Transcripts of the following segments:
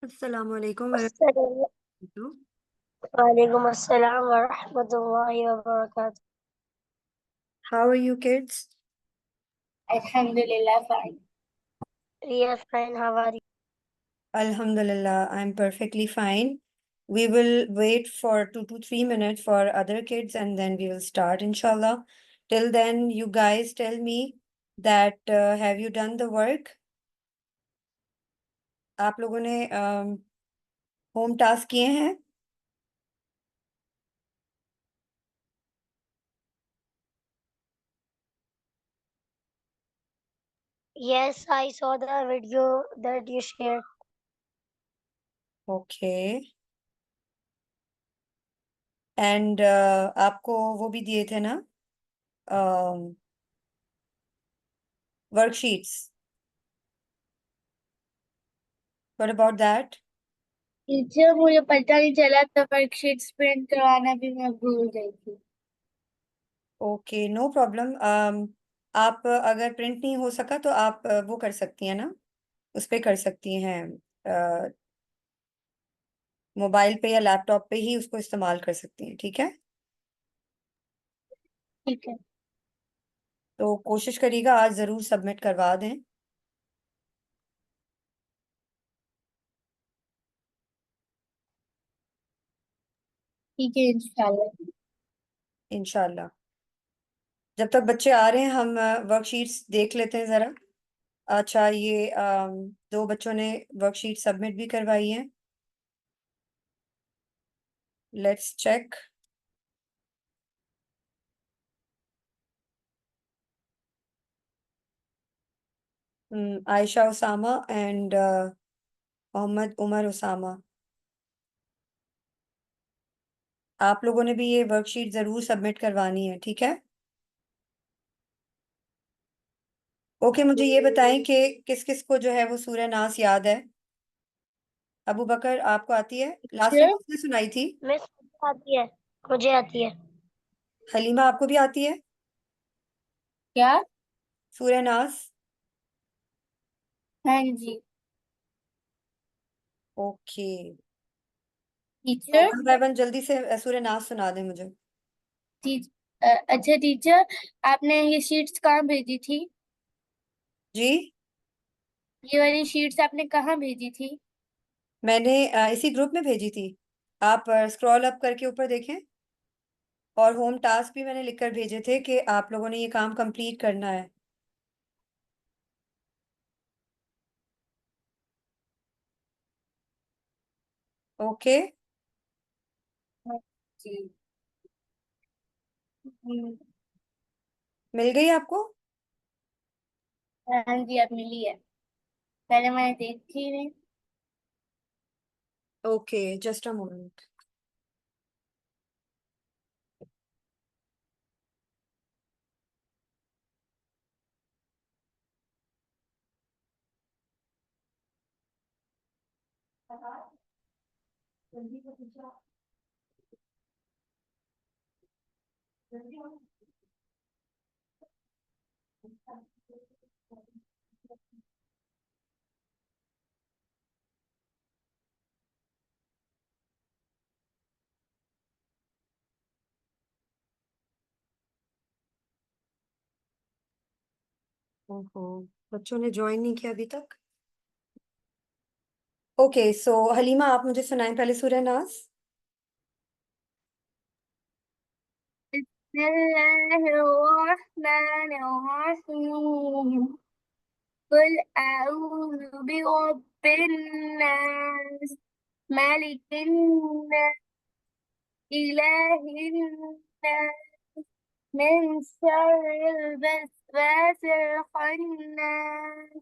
अस्सलाम वालेकुम अस्सलाम वरहमतुल्लाह। वालेकुम अस्सलाम व रहमतुल्लाहि व बरकातुहू। How are you kids? Alhamdulillah, fine. Yes, fine. How are you? Alhamdulillah, I'm perfectly fine. We will wait for 2 to 3 minutes for other kids and then we will start, inshallah. Till then, you guys tell me that have you done the work? आप लोगों ने home task किए हैं? Yes, I saw the video that you shared. Okay. And आपको वो भी दिए थे ना worksheets? What about that? Teacher, मुझे पता नहीं चला तो वर्कशीट्स प्रिंट करवाना भी मैं भूल गई थी। Okay, no problem. आप अगर प्रिंट नहीं हो सका तो आप वो कर सकती हैं ना, उस पे कर सकती हैं, मोबाइल पे या लैपटॉप पे ही उसको इस्तेमाल कर सकती हैं, ठीक है? ठीक है। तो कोशिश करिएगा आज जरूर सबमिट करवा दें, ठीक है, इंशाल्लाह। इंशाल्लाह। जब तक बच्चे आ रहे हैं हम वर्कशीट्स देख लेते हैं जरा। अच्छा, ये दो बच्चों ने वर्कशीट सबमिट भी करवाई है। Let's check. Ayesha Usama and Mohammad Umar Usama, आप लोगों ने भी ये वर्कशीट जरूर सबमिट करवानी है, ठीक है? ओके, मुझे ये बताएं कि किस किस को जो है वो सूरह नास याद है। अबू बकर, आपको आती है? लास्ट टाइम टीचर, किसने सुनाई थी? मिस आती है, मुझे आती है। हलीमा, आपको भी आती है क्या? सूरह नास? हाँ जी। ओके, तो टीचर, वन बाय वन जल्दी से सूरह नास सुना दें मुझे। टीच अच्छा टीचर, आपने ये शीट्स कहाँ भेजी थी? जी, ये वाली शीट्स आपने कहाँ भेजी थी? मैंने इसी ग्रुप में भेजी थी। आप स्क्रॉल अप करके ऊपर देखें, और होम टास्क भी मैंने लिखकर भेजे थे कि आप लोगों ने ये काम कंप्लीट करना है। ओके, हाँ जी। मिल गई आपको? हाँ जी, अब मिली है। पहले मैंने देखी नहीं। Okay, just a moment. ओहो, बच्चों ने ज्वाइन नहीं किया अभी तक। ओके, सो हलीमा, आप मुझे सुनाएं पहले सूरह नास। बिस्मिल्लाहिर्रहमानिर्रहीम। कुल अऊज़ु बिरब्बिन्नास, मालिकिन्नास, इलाहिन्नास, मिन शर्रिल वसवासिल खन्नास,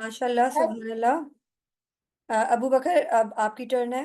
माशाल्लाह, सुभान अल्लाह। अबू बकर, अब आपकी टर्न है।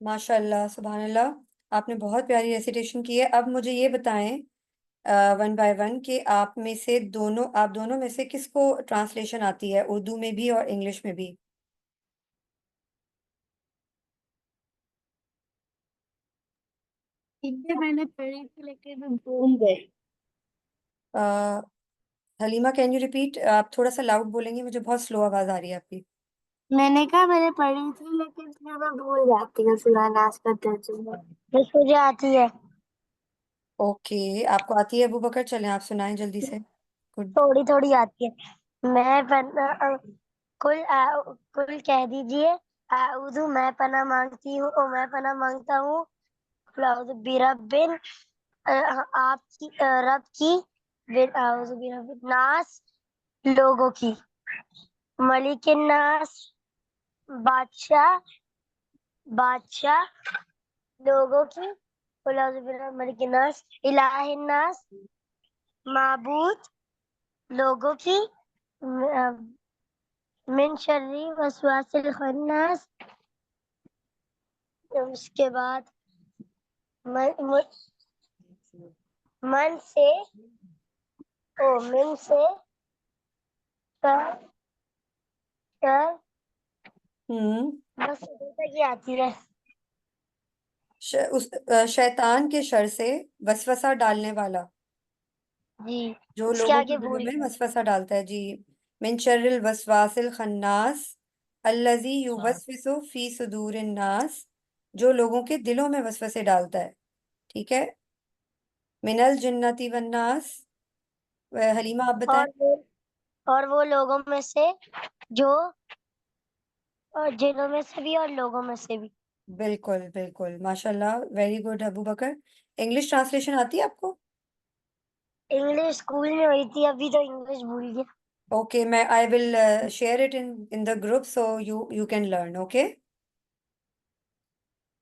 माशाल्लाह, सुभान अल्लाह। आपने बहुत प्यारी रेसिटेशन की है। अब मुझे ये बताएं वन बाय वन कि आप दोनों में से किसको ट्रांसलेशन आती है, उर्दू में भी और इंग्लिश में भी? इतने मैंने पढ़ी थी लेकिन मैं भूल गई। अ, हलीमा, कैन यू रिपीट? आप थोड़ा सा लाउड बोलेंगे, मुझे बहुत स्लो आवाज आ रही है आपकी। मैंने कहा मैंने पढ़ी थी लेकिन फिर मैं भूल जाती हूँ सूरह नास का तर्जुमा। बस मुझे आती है। ओके, आपको आती है अबू बकर, चलें आप सुनाएं जल्दी से। गुड। थोड़ी थोड़ी आती है। कुल कह दीजिए। आऊज़ु मैं पनाह मांगती हूँ और मैं पनाह मांगता हूँ। आऊज़ु बिरब्बिन आपकी रब की। फिर आऊज़ु बिरब्बिन नास लोगों की। मलिकिन नास बादशाह बादशाह लोगों की। कुल आऊज़ु बिरब्बिल मलिकिन नास इलाहिन नास माबूद लोगों की। मिन शर्री वसवासिल खन्नास। उसके बाद मन, मन से मिन से कर कर हम्म। बस इधर तक ही आती है। शैतान के शर से वसवसा डालने वाला, जी। जो इसके लोगों के आगे दिलों भूल में गई। वसवसा डालता है जी। मिन शर्रिल वसवासिल खन्नास अल्लजी युवस्विसु फी सुदूरिन नास, जो लोगों के दिलों में वसवसे डालता है। ठीक है। मिनल जिन्नति वन्नास। हलीमा, आप बताएं। और वो और वो लोगों में से जो और जिनों में से भी और लोगों में से भी। बिल्कुल बिल्कुल, माशाल्लाह, वेरी गुड अबू बकर। इंग्लिश ट्रांसलेशन आती है आपको? इंग्लिश स्कूल में हुई थी अभी तो इंग्लिश भूल गया। ओके, मैं I will share it in the group so you can learn. Okay.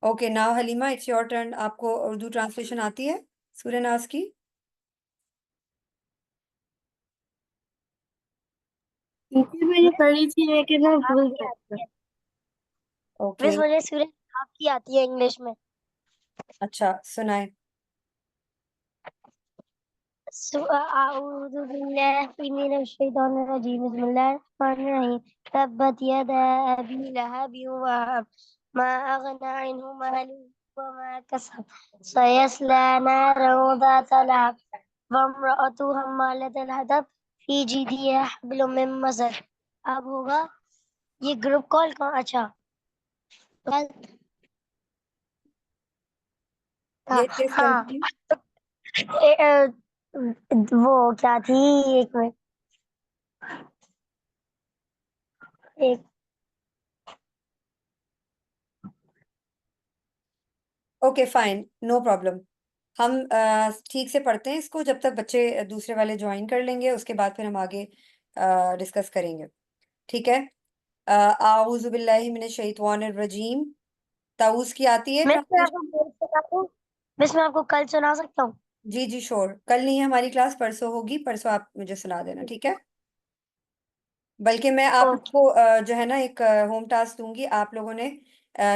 Okay, now Halima, it's your turn. आपको उर्दू ट्रांसलेशन आती है सूरह नास की? टीचर मैंने पढ़ी थी लेकिन मैं भूल गया। ओके। बस मुझे सूरज आपकी आती है इंग्लिश में। अच्छा, सुनाए। अऊज़ु बिल्लाहि मिनश शैतानिर रजीम बिस्मिल्लाहिर रहमानिर रहीम तब्बत यदा अबी लहब व हब मा अगना अन्हु मालुहु व मा कसब सयस्ला नारन ज़ाता लहब व इम्रअतुहु हम्मालतल हतब फी जीदिहा हब्लुम मिन मसद। अब होगा ये ग्रुप कॉल का। अच्छा। हाँ। ये टेस्ट हाँ। कंटिन्यू। ए, अ, वो क्या थी। एक मिनट। एक ओके फाइन, नो प्रॉब्लम। हम ठीक से पढ़ते हैं इसको, जब तक बच्चे दूसरे वाले ज्वाइन कर लेंगे उसके बाद फिर हम आगे डिस्कस करेंगे। ठीक है। आऊज़ु बिल्लाहि मिनश शैतानिर रजीम। ताऊस की आती है मैं ट्रांसलेशन? आपको बोल सकता हूँ। मैं आपको कल सुना सकता हूँ। जी जी श्योर, कल नहीं है हमारी क्लास, परसों होगी, परसों आप मुझे सुना देना, ठीक है। बल्कि मैं आप लोग ओके। को जो है ना एक होम टास्क दूंगी, आप लोगों ने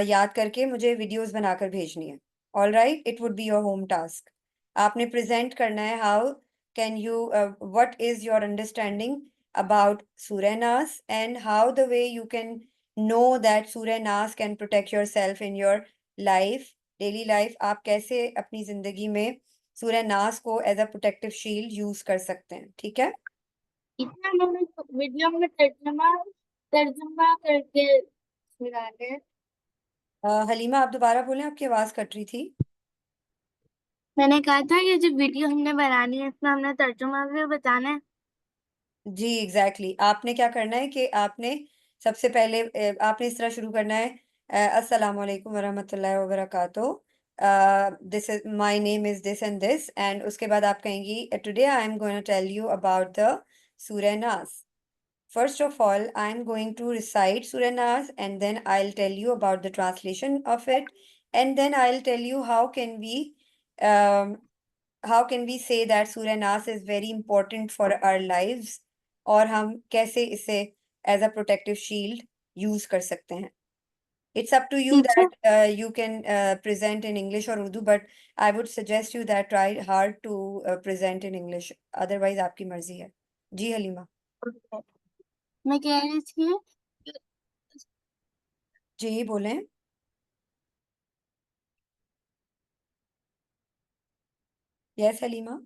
याद करके मुझे वीडियोस बनाकर भेजनी है। All right, it would be your home task. आपने प्रेजेंट करना है how can you, what is your understanding about Surah Nas and how the way you can know that Surah Nas can protect yourself in your life, daily life. आप कैसे अपनी जिंदगी में सूरह नास को as a protective shield use कर सकते हैं, ठीक है। इतना मैंने वीडियो में तर्जुमा तर्जुमा करके सुना है। हलीमा, आप दोबारा बोलें, आपकी आवाज कट रही थी। मैंने कहा था ये जो वीडियो हमने बनानी है इसमें हमने तर्जुमा भी बताना है। जी एग्जैक्टली आपने क्या करना है कि आपने सबसे पहले आपने इस तरह शुरू करना है, अस्सलाम वालेकुम वरहमतुल्लाहि वबरकातुहू। this is my name is this and this, and उसके बाद आप कहेंगी today I am going to tell you about the Surah Nas. First of all, I am going to recite Surah Nas, and then I'll tell you about the translation of it, and then I'll tell you um, how can we say that Surah Nas is very important for our lives, और हम कैसे इसे as a protective shield use कर सकते हैं. It's up to you teacher that you can present in English or Urdu, but I would suggest you that try hard to present in English. Otherwise, आपकी मर्जी है. जी हलीमा. मैं कह रही थी जी बोलें. Yes, हलीमा.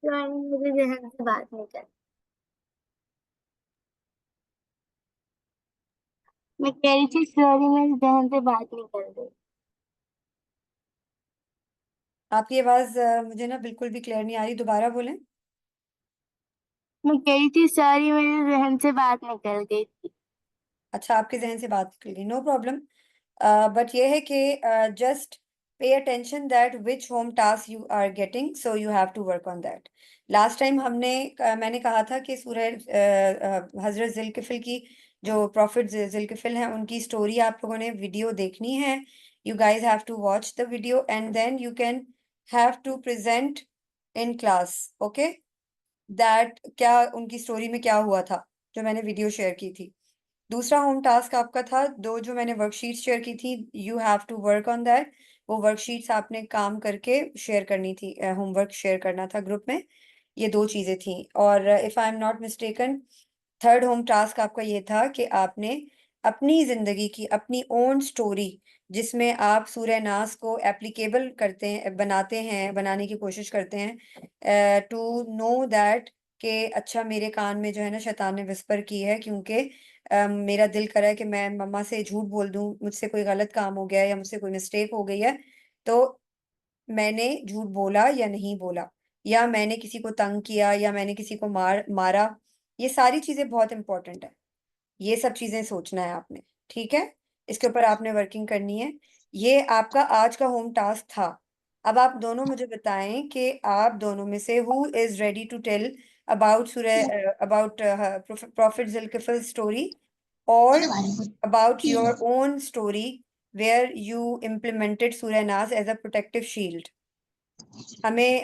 मेरे जहन से बात नहीं कर मैं कह रही थी सॉरी मेरे जहन से बात नहीं कर रही आपकी आवाज मुझे ना बिल्कुल भी क्लियर नहीं आ रही. दोबारा बोलें. मैं कह रही थी सॉरी मेरे जहन से बात निकल गई थी अच्छा, आपके जहन से बात निकल गई. No problem. बट ये है कि just pay attention that which home task you are getting, so you have to work on that. Last time मैंने कहा था कि सूरह हजरत जिल्किफिल की, जो प्रॉफिट जिल्किफिल हैं, उनकी स्टोरी आप लोगों ने वीडियो देखनी है. You guys have to watch the video and then you can have to present in class. Okay, that क्या उनकी स्टोरी में क्या हुआ था जो मैंने वीडियो शेयर की थी. दूसरा होम टास्क आपका था, दो जो मैंने वर्कशीट्स शेयर की थी, you have to work on that. वो वर्कशीट्स आपने काम करके शेयर करनी थी, होमवर्क शेयर करना था ग्रुप में. ये दो चीजें थी. और if I am not mistaken, third home task आपका ये था कि आपने अपनी जिंदगी की अपनी ओन स्टोरी, जिसमें आप सूरह नास को एप्लीकेबल करते हैं, बनाते हैं, बनाने की कोशिश करते हैं, टू नो दैट कि अच्छा मेरे कान में जो है ना शैतान ने विस्पर की है, क्योंकि मेरा दिल कर रहा है कि मैं मम्मा से झूठ बोल दूं, मुझसे कोई गलत काम हो गया है या मुझसे कोई मिस्टेक हो गई है, तो मैंने झूठ बोला या नहीं बोला, या मैंने किसी को तंग किया, या मैंने किसी को मारा. ये सारी चीजें बहुत इंपॉर्टेंट है. ये सब चीजें सोचना है आपने. ठीक है, इसके ऊपर आपने वर्किंग करनी है. ये आपका आज का होम टास्क था. अब आप दोनों मुझे बताएं कि आप दोनों में से who is ready to tell about about prophet Zulkifl story, और about your own story where you implemented Surah Nas as a protective shield. हमें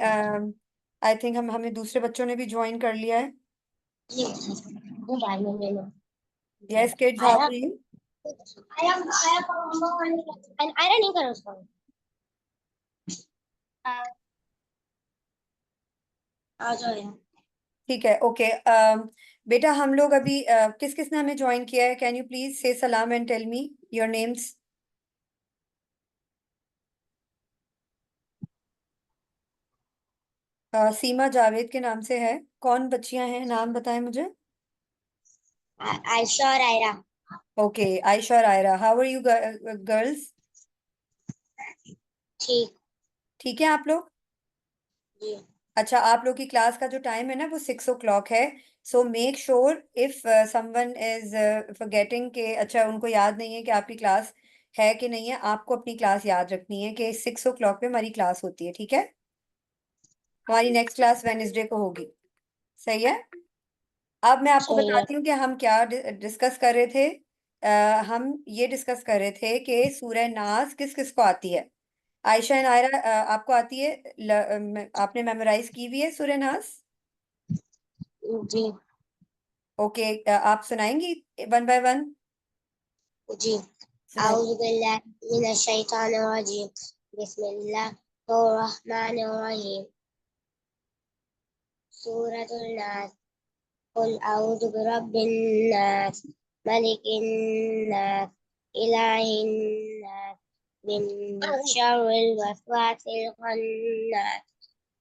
आई थिंक हमें दूसरे बच्चों ने भी ज्वाइन कर लिया है. Yes kids, how are you? Iron नहीं करो उसको आ जाओ यार ठीक है, ओके. बेटा हम लोग अभी किस किसने हमें ज्वाइन किया है? कैन यू प्लीज से सलाम and tell me your names. Seema Javed के नाम से है. कौन बच्चियां हैं, नाम बताएं मुझे. आयशा और आयरा ओके, आयशा और Aira, how are you girls? ठीक ठीक है आप लोग. जी अच्छा, आप लोग की क्लास का जो टाइम है ना वो 6 o'clock है. So make sure if someone is forgetting के, अच्छा उनको याद नहीं है कि आपकी क्लास है कि नहीं है, आपको अपनी क्लास याद रखनी है कि 6 o'clock पे हमारी क्लास होती है. ठीक है, हमारी नेक्स्ट क्लास वेनेसडे को होगी. सही है. अब मैं आपको सही है बताती हूँ कि हम क्या डिस्कस कर रहे थे. हम ये डिस्कस कर रहे थे कि सूरह नास किस किस को आती है. आयशा एंड आयरा, आपको आती है? आपने मेमोराइज की हुई है सूरह नास? जी ओके, आप सुनाएंगी वन बाय वन? जी सुनाइए. अऊज़ु बिल्लाहि मिनश शैतानिर रजीम बिस्मिल्लाहिर रहमानिर रहीम सूरतुल नास कुल अऊज़ु बिरब्बिन नास मलिकिन नास इलाहिन नास मिन शर्रिल वसवासिल खन्नास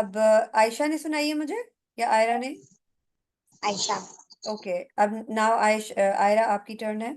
अब आयशा ने सुनाई है मुझे या आयरा ने? आयशा ओके, अब नाउ आयरा आपकी टर्न है.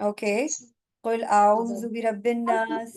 ओके कुल आऊज़ु बिरब्बिन नास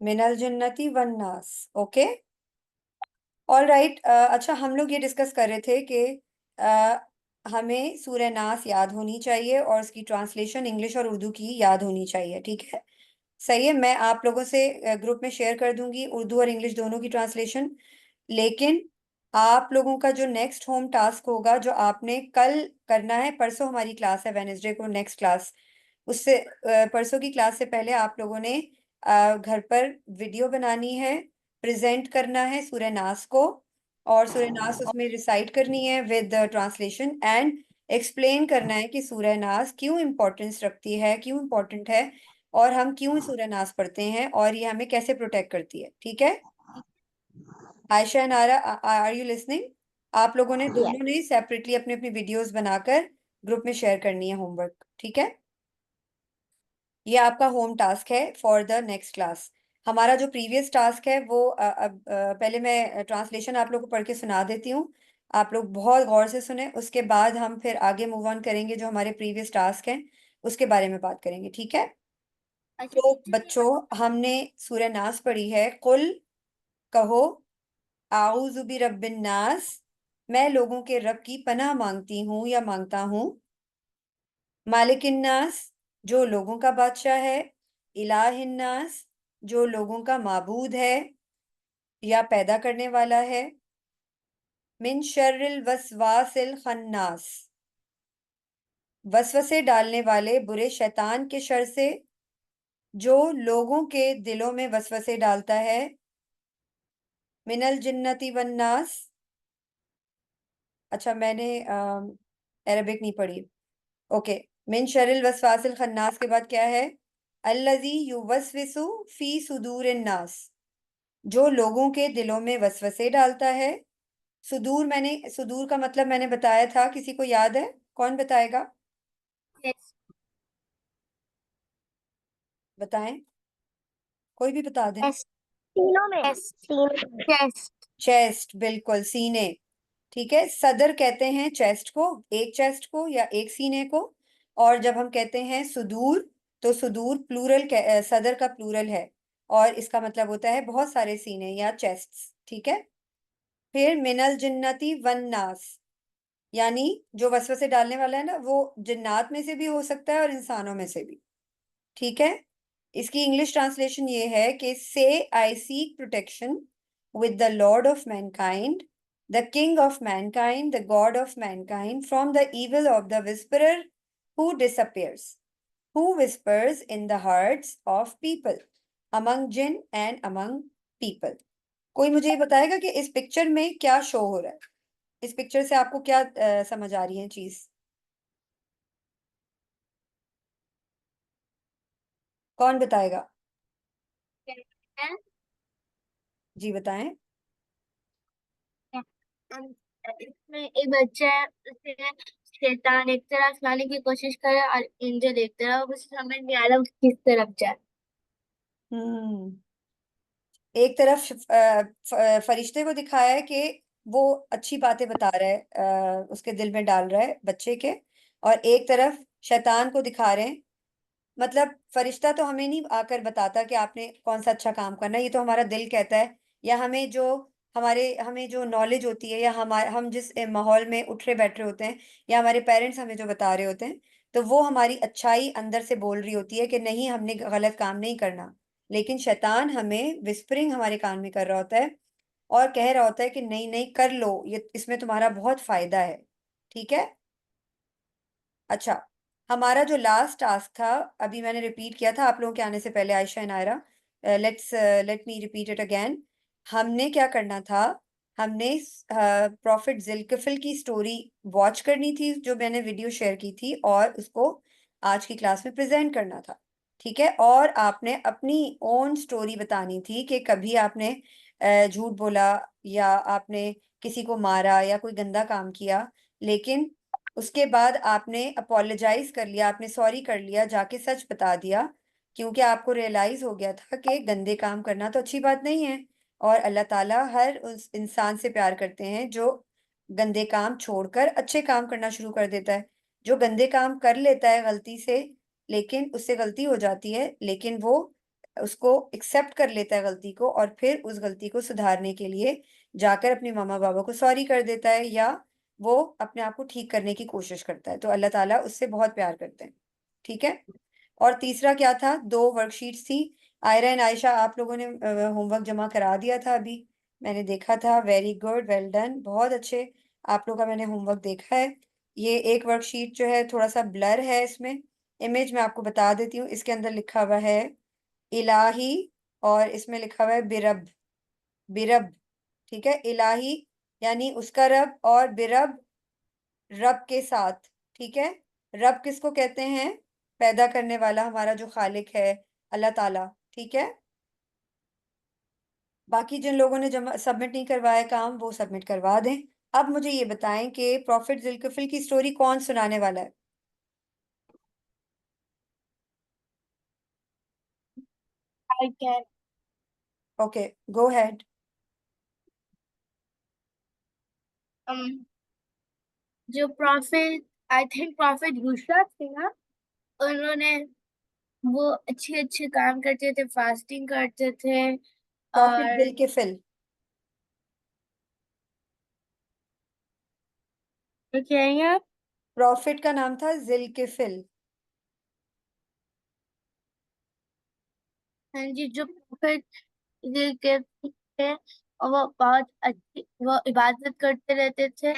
मिनल जिन्नती वन्नास ओके ऑल राइट अच्छा हम लोग ये डिस्कस कर रहे थे कि हमें सूरह नास याद होनी चाहिए और उसकी ट्रांसलेशन इंग्लिश और उर्दू की याद होनी चाहिए ठीक है सही है मैं आप लोगों से ग्रुप में शेयर कर दूंगी उर्दू और इंग्लिश दोनों की ट्रांसलेशन लेकिन आप लोगों का जो नेक्स्ट होम टास्क होगा जो आपने कल करना है परसों हमारी क्लास है वेनेसडे को नेक्स्ट क्लास उससे परसों की क्लास से पहले आप लोगों ने घर पर वीडियो बनानी है प्रेजेंट करना है सूरह नास को और सूरह नास उसमें रिसाइट करनी है विद ट्रांसलेशन एंड एक्सप्लेन करना है कि सूरह नास क्यों इम्पोर्टेंस रखती है क्यों इम्पोर्टेंट है और हम क्यों सूरह नास पढ़ते हैं और ये हमें कैसे प्रोटेक्ट करती है ठीक है Ayesha and Ara are you listening आप लोगों ने Yes. दोनों ने सेपरेटली अपनी अपनी वीडियोस बनाकर ग्रुप में शेयर करनी है होमवर्क ठीक है ये आपका होम टास्क है फॉर द नेक्स्ट क्लास हमारा जो प्रीवियस टास्क है वो अब पहले मैं ट्रांसलेशन आप लोग को पढ़ के सुना देती हूँ आप लोग बहुत गौर से सुने उसके बाद हम फिर आगे मूव ऑन करेंगे जो हमारे प्रीवियस टास्क हैं उसके बारे में बात करेंगे ठीक है तो बच्चों हमने सूरह नास पढ़ी है कुल कहो आऊज़ु बिरब्बिन नास मैं लोगों के रब की पनाह मांगती हूँ या मांगता हूँ मालिकिन नास जो लोगों का बादशाह है इलाहिन नास जो लोगों का माबूद है या पैदा करने वाला है मिन शर्रिल वसवासिल खन्नास वसवसे डालने वाले बुरे शैतान के शर से जो लोगों के दिलों में वसवसे डालता है मिनल जिन्नति वन्नास अच्छा मैंने अरबिक नहीं पढ़ी ओके मिन शरिल वसवासिल खन्नास के बाद क्या है अल्लजी युवस्विसु फी सुदूर नास जो लोगों के दिलों में वसवसे डालता है सुदूर का मतलब मैंने बताया था किसी को याद है कौन बताएगा Yes. बताएं कोई भी बता दें Yes. तीनों में तीनों में Yes. चेस्ट बिल्कुल सीने ठीक है सदर कहते हैं चेस्ट को एक चेस्ट को या एक सीने को और जब हम कहते हैं सुदूर तो सुदूर सदर का प्लूरल है और इसका मतलब होता है बहुत सारे सीने या चेस्ट्स ठीक है फिर मिनल जिन्नती वन नास यानी जो वसवसे डालने वाला है ना वो जिन्नात में से भी हो सकता है और इंसानों में से भी ठीक है इसकी इंग्लिश ट्रांसलेशन ये है कि से आई seek protection with the Lord of mankind, the King of mankind, the God of mankind, from the evil of the whisperer who disappears, who whispers in the hearts of people, among jinn and among people. कोई मुझे ये बताएगा कि इस picture में क्या show हो रहा है इस पिक्चर से आपको क्या समझ आ रही है चीज कौन बताएगा जी बताएं इसमें एक बच्चा है उसे शैतान एक तरफ लाने की कोशिश करे और एंजल एक तरफ उसे समझ नहीं आ रहा वो किस तरफ जाए हम्म एक तरफ फरिश्ते को दिखाया है कि वो अच्छी बातें बता रहा है उसके दिल में डाल रहा है बच्चे के और एक तरफ शैतान को दिखा रहे हैं मतलब फरिश्ता तो हमें नहीं आकर बताता कि आपने कौन सा अच्छा काम करना है ये तो हमारा दिल कहता है या हमें जो नॉलेज होती है या हम जिस माहौल में उठे बैठ रहे होते हैं या हमारे पेरेंट्स हमें जो बता रहे होते हैं तो वो हमारी अच्छाई अंदर से बोल रही होती है कि नहीं हमने गलत काम नहीं करना लेकिन शैतान हमें विस्परिंग हमारे कान में कर रहा होता है और कह रहा होता है कि नहीं नहीं कर लो ये इसमें तुम्हारा बहुत फायदा है ठीक है अच्छा हमारा जो लास्ट टास्क था अभी मैंने रिपीट किया था आप लोगों के आने से पहले Ayesha and Aira let me repeat it again हमने क्या करना था हमने प्रॉफिट जिलकिफिल की स्टोरी वॉच करनी थी जो मैंने वीडियो शेयर की थी और उसको आज की क्लास में प्रेजेंट करना था ठीक है, और आपने अपनी ओन स्टोरी बतानी थी कि कभी आपने झूठ बोला या आपने किसी को मारा या कोई गंदा काम किया, लेकिन उसके बाद आपने अपोलोजाइज कर लिया, आपने सॉरी कर लिया, जाके सच बता दिया, क्योंकि आपको रियलाइज हो गया था कि गंदे काम करना तो अच्छी बात नहीं है। और अल्लाह ताला हर उस इंसान से प्यार करते हैं जो गंदे काम छोड़कर अच्छे काम करना शुरू कर देता है। जो गंदे काम कर लेता है गलती से, लेकिन उससे गलती हो जाती है, लेकिन वो उसको एक्सेप्ट कर लेता है गलती को, और फिर उस गलती को सुधारने के लिए जाकर अपने मामा बाबा को सॉरी कर देता है, या वो अपने आप को ठीक करने की कोशिश करता है, तो अल्लाह ताला उससे बहुत प्यार करते हैं। ठीक है। और तीसरा क्या था? दो वर्कशीट्स थी। आयरा एंड आयशा, आप लोगों ने होमवर्क जमा करा दिया था अभी, मैंने देखा था। वेरी गुड, वेल डन, बहुत अच्छे। आप लोगों का मैंने होमवर्क देखा है। ये एक वर्कशीट जो है थोड़ा सा ब्लर है, इसमें इमेज मैं आपको बता देती हूँ। इसके अंदर लिखा हुआ है इलाही, और इसमें लिखा हुआ है बिरब। बिरब, ठीक है। इलाही यानी उसका रब, और बिरब रब के साथ। ठीक है। रब किसको कहते हैं? पैदा करने वाला, हमारा जो खालिक है, अल्लाह ताला। ठीक है। बाकी जिन लोगों ने जमा सबमिट नहीं करवाया काम, वो सबमिट करवा दें। अब मुझे ये बताएं कि प्रॉफिट जुल्किफिल की स्टोरी कौन सुनाने वाला है? I can. Okay, go head. um, जो प्रॉफिट, आई थिंक प्रॉफिट यूशुआ थे ना, उन्होंने वो अच्छे अच्छे काम करते थे, फास्टिंग करते थे। प्रॉफिट और जुल्किफिल। क्या कहेंगे आप? प्रॉफिट का नाम था जिल्किफिल। हाँ जी, जो प्रॉफिट के थे, और वो बहुत अच्छी, वो इबादत करते रहते थे।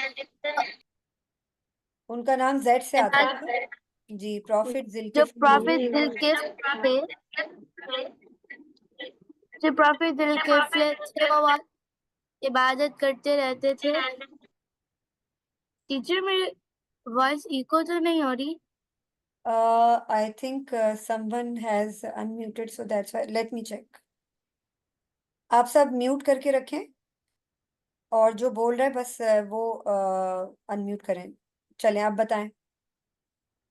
उनका नाम जेड से आता था। इबादत, जी, प्रॉफिट जो जिल्किफिल जो प्रॉफिट थे। दिल के थे, जो प्रॉफिट दिल के थे, वो बहुत इबादत करते रहते थे। टीचर, मेरी वॉइस इको तो नहीं हो रही? I think someone has unmuted, so that's why. Let me check. आप सब म्यूट करके रखें, और जो बोल रहा है बस वो अनम्यूट करें। चलें, आप बताएं।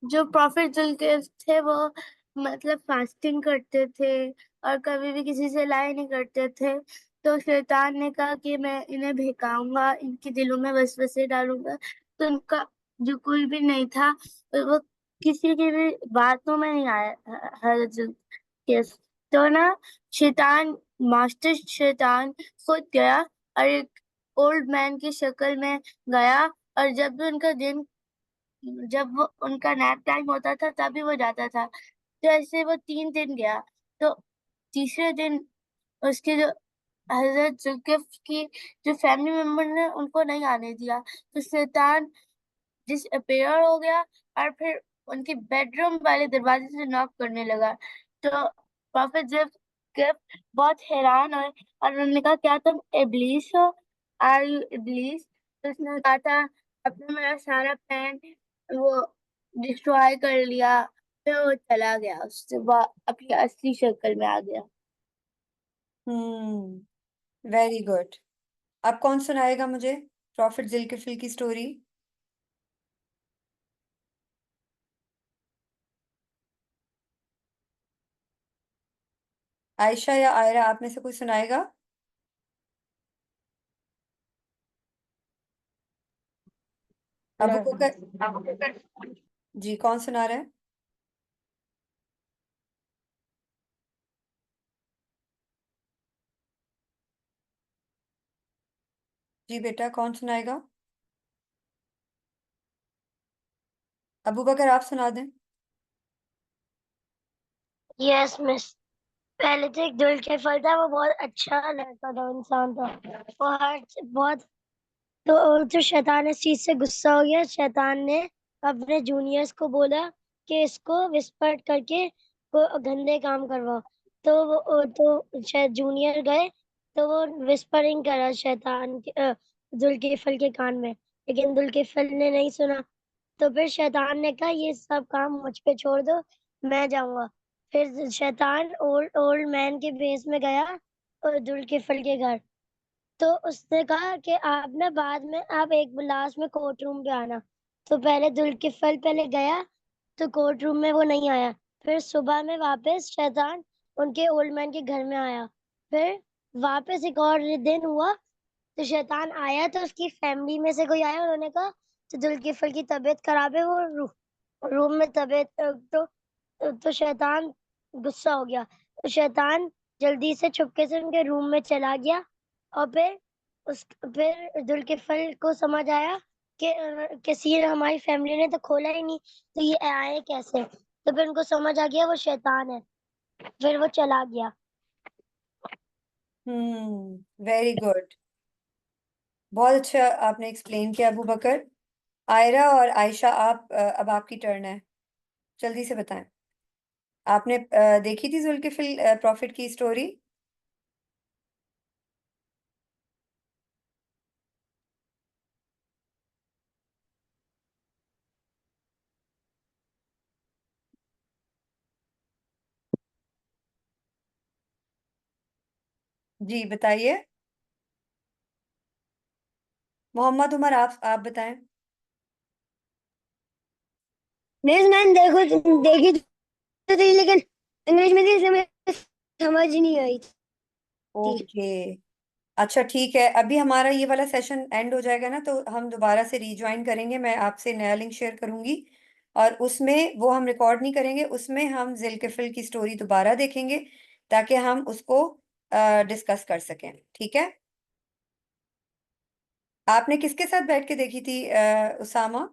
जो प्रॉफिट के थे, वो मतलब फास्टिंग करते थे और कभी भी किसी से लाई नहीं करते थे। तो शैतान ने कहा कि मैं इन्हें भड़काऊंगा, इनके दिलों में वसवसे डालूंगा। तो उनका जो कोई भी नहीं था, वो किसी की भी बातों में नहीं आया। हजरत के तो ना, शैतान, मास्टर शैतान खुद गया और एक ओल्ड मैन की शक्ल में गया। और जब भी उनका दिन, जब वो उनका नैप टाइम होता था, तभी वो जाता था। तो ऐसे वो 3 दिन गया। तो तीसरे दिन उसके जो हजरत जुल्किफ की जो फैमिली मेंबर ने उनको नहीं आने दिया, तो शैतान डिसअपेयर हो गया और फिर उनके बेडरूम वाले दरवाजे से नॉक करने लगा। तो प्रॉफिट जुल्किफ बहुत हैरान हुए और उन्होंने कहा, क्या तुम इब्लीस हो? Are you Iblis? तो उसने कहा था, अपना मेरा सारा प्लान वो डिस्ट्रॉय कर लिया। फिर वो चला गया, उससे वो अपनी असली शक्ल में आ गया। Very good. अब कौन सुनाएगा मुझे प्रॉफिट जिल्किफिल की स्टोरी? आयशा या आयरा, आप में से कोई सुनाएगा? अबू बकर। जी, कौन सुना रहा है? जी बेटा, कौन सुनाएगा? अबू बकर, आप सुना दें। Yes miss. पहले तो एक दुल के फल था, वो बहुत अच्छा लड़का था, इंसान था। वो हर बहुत, तो शैतान इस चीज से गुस्सा हो गया। शैतान ने अपने जूनियर्स को बोला कि इसको विस्पर करके को गंदे काम करवाओ। तो शायद जूनियर गए, तो वो विस्परिंग करा शैतान के जुल्किफल के कान में, लेकिन जुल्किफल ने नहीं सुना। तो फिर शैतान ने कहा, ये सब काम मुझ पे छोड़ दो, मैं जाऊंगा। फिर शैतान ओल्ड ओल्ड मैन के बेस में गया और जुल्किफल के घर। तो उसने कहा कि आप ना बाद में आप एक लास्ट में कोर्ट रूम पे आना। तो पहले जुल्किफल पहले गया, तो कोर्ट रूम में वो नहीं आया। फिर सुबह में वापस शैतान उनके ओल्ड मैन के घर में आया। फिर वापस एक और दिन हुआ, तो शैतान आया तो उसकी फैमिली में से कोई आया, उन्होंने कहा तो जुल्किफल की तबीयत खराब है, वो रूम में तबीयत तो शैतान गुस्सा हो गया। तो शैतान जल्दी से चुपके से उनके रूम में चला गया। और फिर जुल्किफल को समझ आया कि किसी हमारी फैमिली ने तो खोला ही नहीं, तो ये आए कैसे। तो फिर उनको समझ आ गया वो शैतान है। फिर वो चला गया। Very good. बहुत अच्छा आपने एक्सप्लेन किया अबू बकर। आयरा और आयशा, आप अब आपकी टर्न है, जल्दी से बताएं। आपने देखी थी जुल्किफिल प्रॉफिट की स्टोरी? जी बताइए। मोहम्मद उमर, आप बताएं। न्यूज़ मैंने देखी तो थी, लेकिन इंग्लिश में थी, इसलिए मुझे समझ नहीं आई थी। ओके, अच्छा ठीक है। अभी हमारा ये वाला सेशन एंड हो जाएगा ना, तो हम दोबारा से रीज्वाइन करेंगे। मैं आपसे नया लिंक शेयर करूंगी, और उसमें वो हम रिकॉर्ड नहीं करेंगे, उसमें हम जिल्किफिल की स्टोरी दोबारा देखेंगे, ताकि हम उसको डिस्कस कर सकें। ठीक है? आपने किसके साथ बैठ के देखी थी उसामा?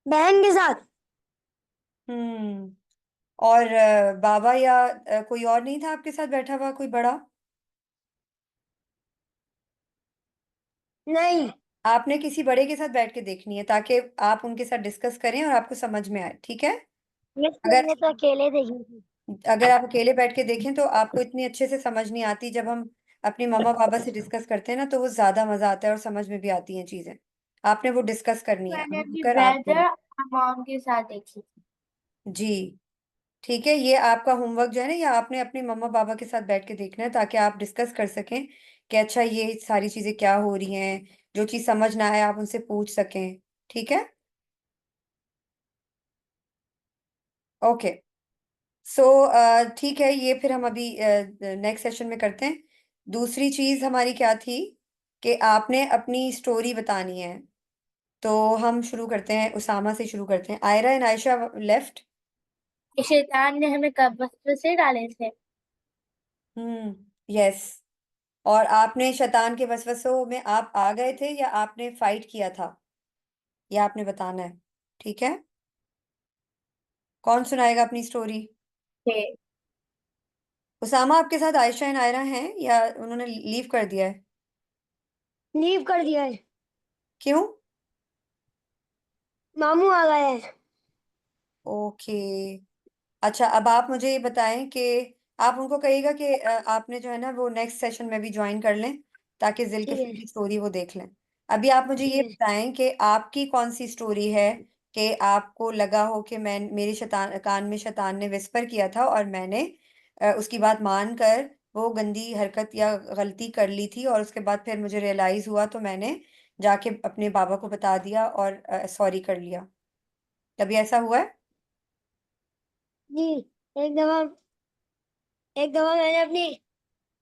बहन के साथ। हम्म। और बाबा या कोई और नहीं था आपके साथ बैठा हुआ, कोई बड़ा? नहीं, आपने किसी बड़े के साथ बैठ के देखनी है, ताकि आप उनके साथ डिस्कस करें और आपको समझ में आए। ठीक है? अगर मैंने तो अकेले देखी थी। अगर आप अकेले बैठ के देखें तो आपको इतनी अच्छे से समझ नहीं आती। जब हम अपनी मम्मा पापा से डिस्कस करते हैं ना, तो वो ज्यादा मजा आता है और समझ में भी आती हैं चीजें। आपने वो डिस्कस करनी है, मैंने अबू अपनी बकर आप भी। ब्रदर और मॉम के साथ देखी थी। जी ठीक है, ये आपका होमवर्क जो है ना, ये आपने अपने मम्मा पापा के साथ बैठ के देखना है, ताकि आप डिस्कस कर सकें कि अच्छा ये सारी चीजें क्या हो रही हैं। जो चीज समझ ना आए आप उनसे पूछ सकें। ठीक है? ओके। सो ठीक है, ये फिर हम अभी नेक्स्ट सेशन में करते हैं। दूसरी चीज हमारी क्या थी, कि आपने अपनी स्टोरी बतानी है। तो हम शुरू करते हैं, उसामा से शुरू करते हैं। Aira and Ayesha left. कि शैतान ने हमें कब्र से डाले थे। यस। और आपने शैतान के वसवसों में आप आ गए थे, या आपने फाइट किया था, या आपने बताना है। ठीक है? कौन सुनाएगा अपनी स्टोरी? थे। उसामा, आपके साथ आयशा एंड आयरा हैं, या उन्होंने लीव कर दिया है? लीव कर दिया है। क्यों? मामू आ गए हैं। ओके। अच्छा, अब आप मुझे ये बताएं कि आप उनको कहिएगा कि आपने जो है ना वो नेक्स्ट सेशन में भी ज्वाइन कर लें, ताकि ठीक जिल्किफिल है। की स्टोरी वो देख लें। अभी आप मुझे ठीक ये है। बताएं कि आपकी कौन सी स्टोरी है, कि आपको लगा हो कि मैं मेरे शैतान कान में शैतान ने विस्पर किया था, और मैंने उसकी बात मानकर वो गंदी हरकत या गलती कर ली थी, और उसके बाद फिर मुझे रियलाइज हुआ, तो मैंने जाके अपने बाबा को बता दिया और सॉरी कर लिया। कभी ऐसा हुआ है? जी, एक दफा एक दफा मैंने अपनी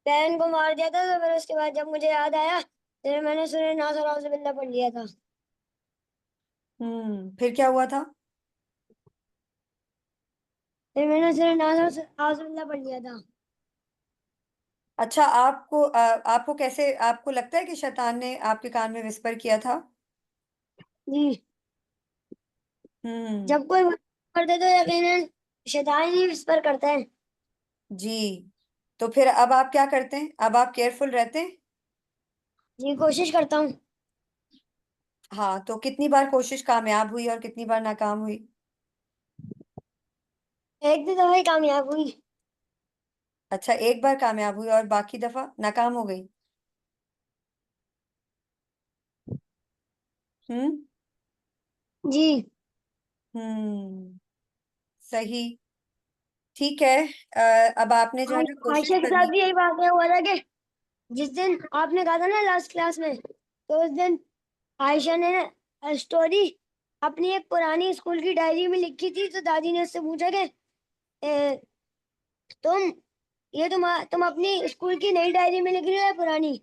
बहन को मार दिया था, तो फिर उसके बाद जब मुझे याद आया, फिर मैंने सूरह नास और औज़ु बिल्लाह पढ़ लिया था। फिर क्या हुआ था? फिर मैंने सूरह नास और औज़ु बिल्लाह पढ़ लिया था। अच्छा, आपको कैसे, आपको लगता है कि शैतान ने आपके कान में विस्पर किया था? जी, हम्म। जब कोई मदद करते तो यकीनन शैतान ही इस पर करता है। जी, तो फिर अब आप क्या करते हैं? अब आप केयरफुल रहते हैं? जी, कोशिश करता हूँ। हाँ, तो कितनी बार कोशिश कामयाब हुई और कितनी बार नाकाम हुई? एक दो दफा ही कामयाब हुई। अच्छा, एक बार कामयाब हुई और बाकी दफा नाकाम हो गई। हम्म। जी। सही। ठीक है। अब आपने जो है ना कोशिश आयशा के साथ करनी। भी यही वाकया हुआ था कि जिस दिन आपने कहा था ना लास्ट क्लास में, तो उस दिन आयशा ने स्टोरी अपनी एक पुरानी स्कूल की डायरी में लिखी थी। तो दादी ने उससे पूछा कि "ए, तुम तुम अपनी स्कूल की नई डायरी में लिख रही हो या पुरानी?"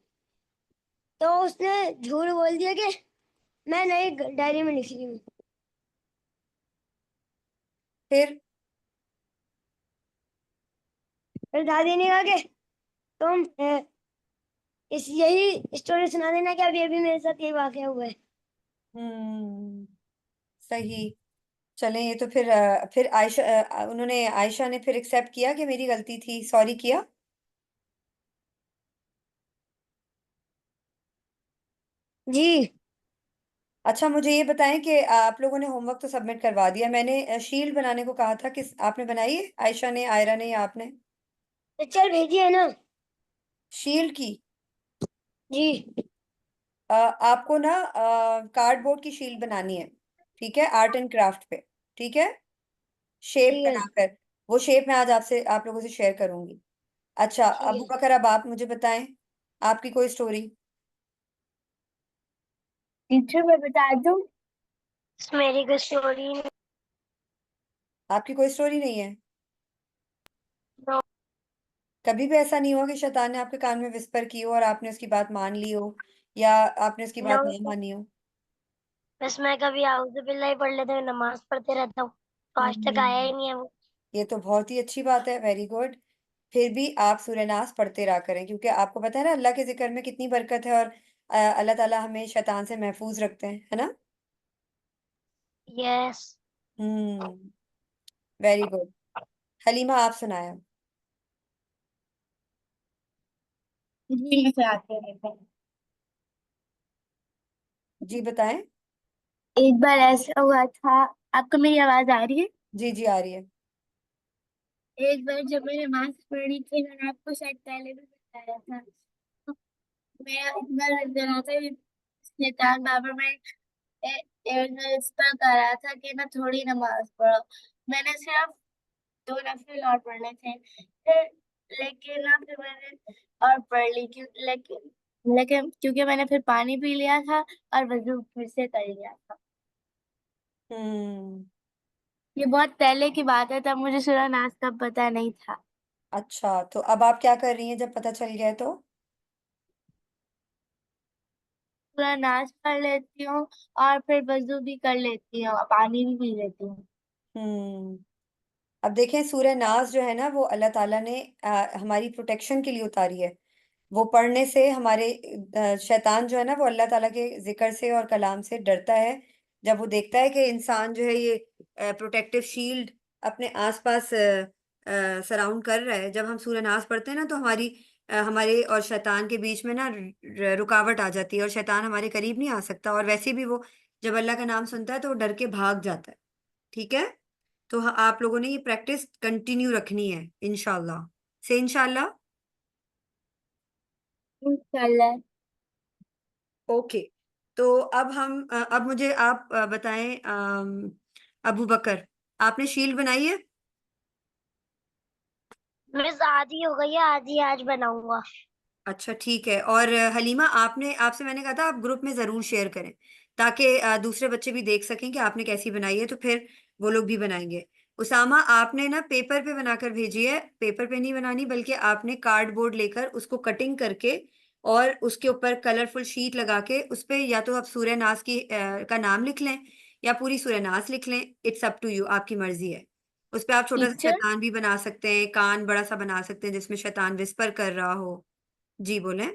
तो उसने झूठ बोल दिया कि मैं नई डायरी में लिख रही हूँ। फिर फिर दादी ने कहा कि तुम इस यही स्टोरी सुना देना कि अभी अभी मेरे साथ यही वाकया हुआ है। हम्म। सही। चलें, ये तो फिर उन्होंने, आयशा ने फिर एक्सेप्ट किया कि मेरी गलती थी, सॉरी किया। जी। अच्छा, मुझे ये बताएं कि आप लोगों ने होमवर्क तो सबमिट करवा दिया। मैंने शील्ड बनाने को कहा था, किस आपने बनाई है? आयशा ने, आयरा ने, या आपने? पिक्चर भेजी है ना? शील्ड की। जी। आपको ना कार्डबोर्ड की शील्ड बनानी है। ठीक है, आर्ट एंड क्राफ्ट पे। ठीक है, शेप ठीक है। बनाकर। वो शेप मैं आज आपसे, आप लोगों से शेयर करूंगी। अच्छा, ठीक अबू है। बकर, अब आप मुझे बताएं आपकी कोई स्टोरी। टीचर मैं बता दूं, मेरी कोई स्टोरी आपकी कोई स्टोरी नहीं है? नहीं। कभी भी ऐसा नहीं हुआ कि शैतान ने आपके कान में विस्पर की हो और आपने उसकी बात मान ली हो, या आपने उसकी बात नहीं मानी हो? बस मैं कभी आउज़ बिल्ला ही पढ़ लेता हूँ, नमाज पढ़ते रहता हूँ, तो आज तक आया हम्म। ही नहीं है वो। ये तो बहुत ही अच्छी बात है, वेरी गुड। फिर भी आप सूरह नास पढ़ते रहा करें, क्योंकि आपको पता है ना अल्लाह के जिक्र में कितनी बरकत है, और अल्लाह ताला हमें शैतान से महफूज रखते हैं, है ना? Yes. Hmm. Very good. Halima, आप सुनाया। जी मैं चाहते रहता हूँ। जी बताएं। एक बार ऐसा हुआ था, आपको मेरी आवाज आ रही है? जी जी, आ रही है। एक बार जब मैंने नमाज पढ़ी थी, मैंने आपको शायद पहले भी बताया था, तो मेरा इतना लग रहा था कि शैतान बाबा मैं इस पर कर रहा था कि ना थोड़ी नमाज पढ़ो। मैंने सिर्फ दो नफिल और पढ़ने थे, फिर लेकिन ना फिर मैंने और पढ़ ली क्यों, लेकिन लेकिन क्योंकि मैंने फिर पानी पी लिया था और वजू फिर से कर लिया था। हम्म। ये बहुत पहले की बात है, तब मुझे सूरह नास का पता नहीं था। अच्छा, तो अब आप क्या कर रही हैं जब पता चल गया है तो? सूरह नास पढ़ लेती हूँ और फिर वजू भी कर लेती हूँ, पानी भी पी लेती हूँ। हम्म। अब देखें, सूरह नाज जो है ना, वो अल्लाह ताला ने हमारी प्रोटेक्शन के लिए उतारी है। वो पढ़ने से हमारे शैतान जो है ना, वो अल्लाह ताला के जिक्र से और कलाम से डरता है। जब वो देखता है कि इंसान जो है ये प्रोटेक्टिव शील्ड अपने आसपास सराउंड कर रहा है, जब हम सूरह नाज पढ़ते हैं ना, तो हमारे और शैतान के बीच में ना रुकावट आ जाती है, और शैतान हमारे करीब नहीं आ सकता। और वैसे भी वो जब अल्लाह का नाम सुनता है तो वो डर के भाग जाता है। ठीक है, तो आप लोगों ने ये प्रैक्टिस कंटिन्यू रखनी है, इंशाल्लाह से इंशाल्लाह। इंशाल्लाह। ओके। तो अब मुझे आप बताएं, अबू बकर, आपने शील्ड बनाई है? मिस आधी हो गई है, आधी आज बनाऊंगा। अच्छा ठीक है। और हलीमा, आपने, आपसे मैंने कहा था आप ग्रुप में जरूर शेयर करें, ताकि दूसरे बच्चे भी देख सकें कि आपने कैसी बनाई है, तो फिर वो लोग भी बनाएंगे। उसामा, आपने ना पेपर पे बनाकर भेजी है। पेपर पे नहीं बनानी, बल्कि आपने कार्डबोर्ड लेकर उसको कटिंग करके और उसके ऊपर कलरफुल शीट लगा के उस पे या तो आप सूर्य नास का नाम लिख लें, या पूरी सूर्य नास लिख लें। इट्स अप टू यू, आपकी मर्जी है। उस पे आप छोटा सा टीचर शैतान भी बना सकते हैं, कान बड़ा सा बना सकते हैं जिसमें शैतान विस्पर कर रहा हो। जी बोलें।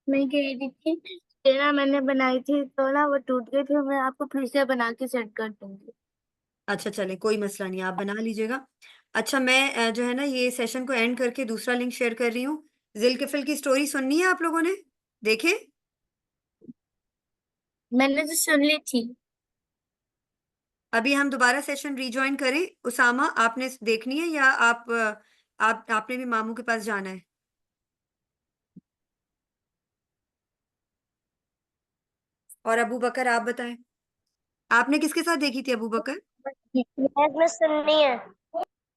मैं कह रही थी कि ना मैंने बनाई थी तो ना वो टूट गई थी, मैं आपको फिर से बना के सेट कर दूंगी। अच्छा चले, कोई मसला नहीं, आप बना लीजिएगा। अच्छा, मैं जो है ना ये सेशन को एंड करके दूसरा लिंक शेयर कर रही हूँ। जिलकिफल की स्टोरी सुननी है आप लोगों ने? देखे? मैंने तो सुन ली थी। अभी हम दोबारा सेशन रीजॉइन करें? उसामा, आपने देखनी है, या आपने भी मामू के पास जाना है? और अबू बकर आप बताएं, आपने किसके साथ देखी थी अबू बकर? में सुननी है।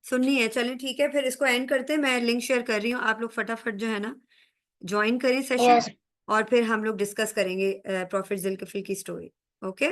सुननी है, चलें ठीक है, फिर इसको एंड करते हैं। मैं लिंक शेयर कर रही हूँ, आप लोग फटाफट जो है ना ज्वाइन करें सेशन, यस। और फिर हम लोग डिस्कस करेंगे प्रॉफिट जिलकिफल की स्टोरी। ओके।